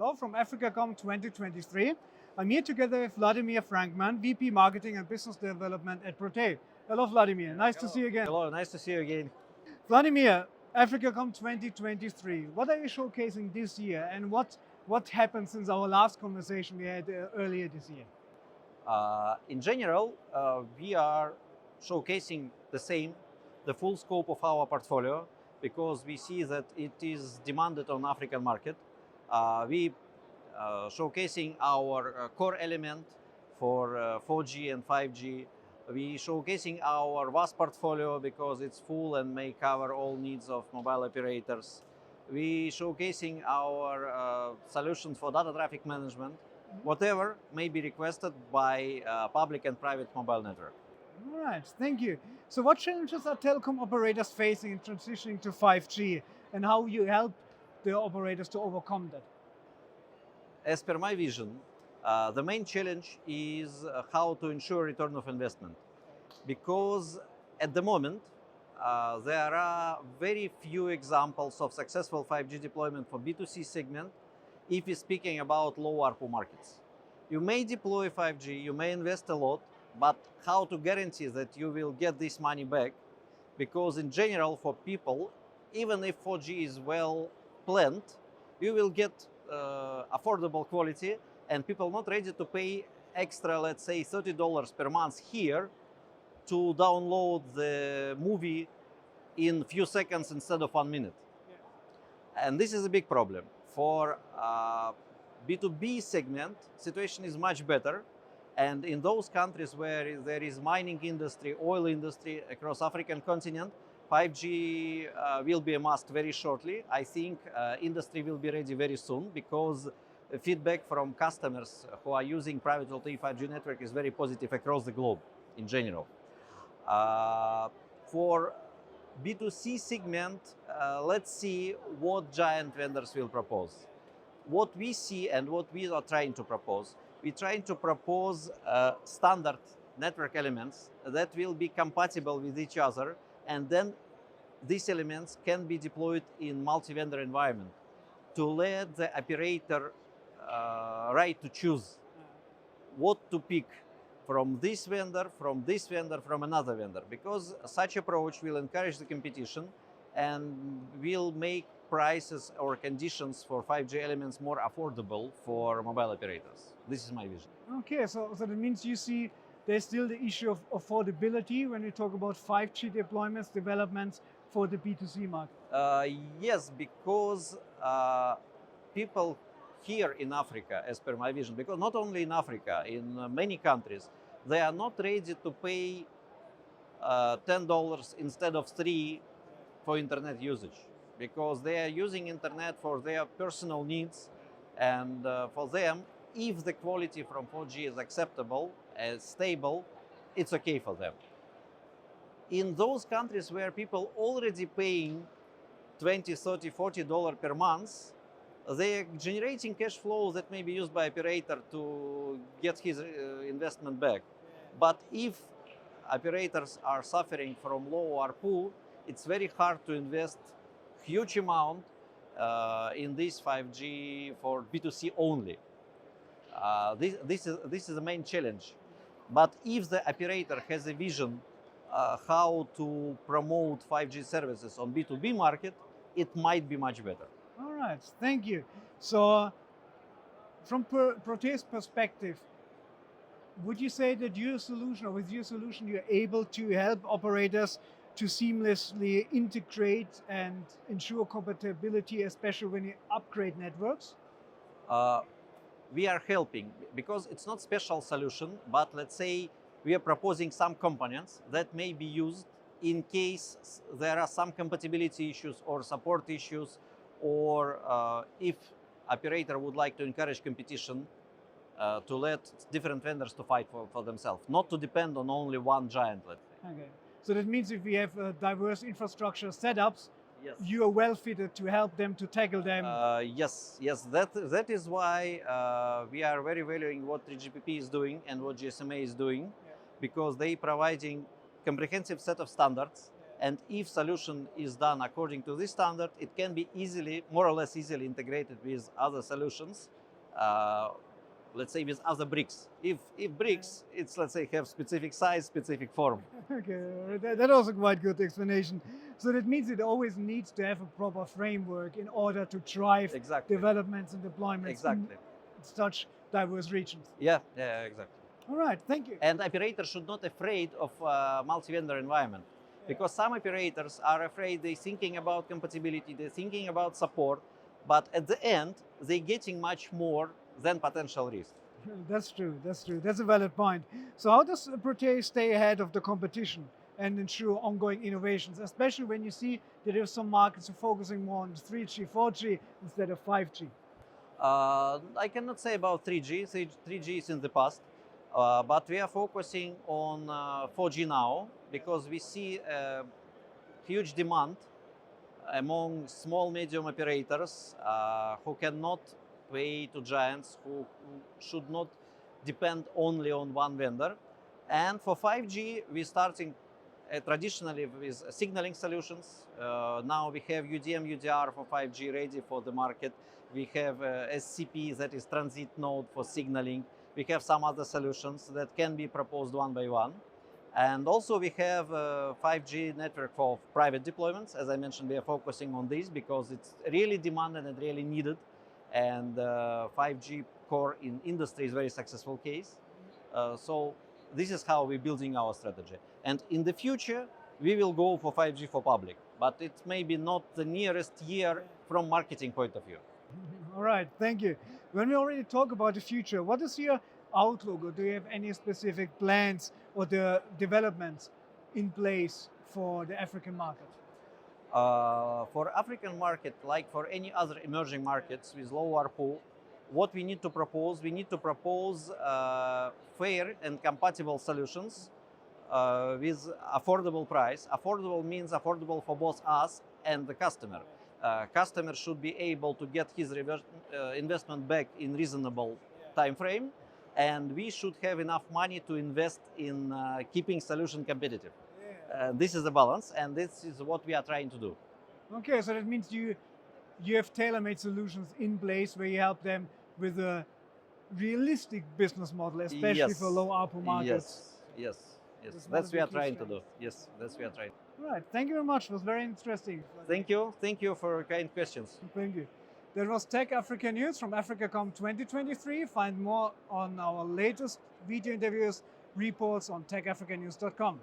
Hello from AfricaCom 2023. I'm here together with Vladimir Frankman, VP Marketing and Business Development at Protei. Hello, Vladimir. Nice to see you again. Hello, nice to see you again. Vladimir, AfricaCom 2023. What are you showcasing this year, and what happened since our last conversation we had earlier this year? In general, we are showcasing the full scope of our portfolio, because we see that it is demanded on African market. We showcasing our core element for 4G and 5G. We showcasing our vast portfolio because it's full and may cover all needs of mobile operators. We showcasing our solutions for data traffic management, whatever may be requested by public and private mobile network. All right, thank you. So what challenges are telecom operators facing in transitioning to 5G, and how you help the operators to overcome that? As per my vision, the main challenge is how to ensure return of investment, because at the moment there are very few examples of successful 5G deployment for B2C segment if we're speaking about low ARPU markets. You may deploy 5G, you may invest a lot, but how to guarantee that you will get this money back? Because in general, for people, even if 4G is well planned, you will get affordable quality, and people not ready to pay extra, let's say $30 per month here to download the movie in few seconds instead of 1 minute. Yeah. And this is a big problem. For B2B segment, situation is much better. And in those countries where there is mining industry, oil industry across African continent, 5G will be a must very shortly. I think industry will be ready very soon, because feedback from customers who are using private LTE 5G network is very positive across the globe in general. For B2C segment, let's see what giant vendors will propose. What we see and what we are trying to propose, we're trying to propose standard network elements that will be compatible with each other, and then these elements can be deployed in multi-vendor environment to let the operator right to choose what to pick from this vendor, from another vendor, because such approach will encourage the competition and will make prices or conditions for 5G elements more affordable for mobile operators. This is my vision. Okay, so that means you see there's still the issue of affordability when we talk about 5G deployments, developments for the B2C market. Yes, because people here in Africa, as per my vision, because not only in Africa, in many countries, they are not ready to pay $10 instead of $3 for internet usage, because they are using internet for their personal needs, and for them, if the quality from 4G is acceptable and stable, it's okay for them. In those countries where people already paying $20, $30, $40 per month, they are generating cash flow that may be used by operator to get his investment back. But if operators are suffering from low ARPU, it's very hard to invest huge amount in this 5G for B2C only. This is the main challenge. But if the operator has a vision how to promote 5G services on B2B market, it might be much better. All right, thank you. So from Protei's perspective, would you say that your solution, or with your solution, you're able to help operators to seamlessly integrate and ensure compatibility, especially when you upgrade networks? We are helping, because it's not special solution, but let's say we are proposing some components that may be used in case there are some compatibility issues or support issues, or if operator would like to encourage competition, to let different vendors to fight for themselves, not to depend on only one giant, let's say. Okay. So that means if we have diverse infrastructure setups, yes, you are well fitted to help them to tackle them. Yes. That is why we are very valuing what 3GPP is doing and what GSMA is doing, yeah, because they providing comprehensive set of standards. Yeah. And if solution is done according to this standard, it can be easily, more or less easily integrated with other solutions let's say with other bricks. If bricks, it's, let's say, have specific size, specific form. Okay, that was a quite good explanation. So that means it always needs to have a proper framework in order to drive Exactly. developments and deployments Exactly. in such diverse regions. Yeah, exactly. All right, thank you. And operators should not afraid of multi-vendor environment, because some operators are afraid. They're thinking about compatibility, they're thinking about support, but at the end, they're getting much more than potential risk. That's true. That's true. That's a valid point. So, how does Protei stay ahead of the competition and ensure ongoing innovations, especially when you see that there are some markets who are focusing more on 3G, 4G instead of 5G? I cannot say about 3G. 3G is in the past, but we are focusing on 4G now because we see huge demand among small medium operators who cannot pay to giants, who should not depend only on one vendor. And for 5G, we're starting traditionally with signaling solutions. Now we have UDM, UDR for 5G ready for the market. We have SCP, that is transit node for signaling. We have some other solutions that can be proposed one by one. And also we have 5G network for private deployments. As I mentioned, we are focusing on this because it's really demanded and really needed. And 5G core in industry is a very successful case. So this is how we're building our strategy. And in the future, we will go for 5G for public, but it may be not the nearest year from marketing point of view. All right, thank you. When we already talk about the future, what is your outlook, or do you have any specific plans or the developments in place for the African market? For African market, like for any other emerging markets with low ARPU, what we need to propose fair and compatible solutions with affordable price. Affordable means affordable for both us and the customer. Customer should be able to get his investment back in reasonable time frame, and we should have enough money to invest in keeping solution competitive. This is the balance, and this is what we are trying to do. Okay, so that means you have tailor-made solutions in place where you help them with a realistic business model, especially for low ARPU markets. Yes. That's one That's of we the are key trying to do. strengths. Yes, that's we are trying. All right, thank you very much. It was very interesting. Thank you for kind questions. Thank you. That was Tech Africa News from AfricaCom 2023. Find more on our latest video interviews, reports on techafricanews.com.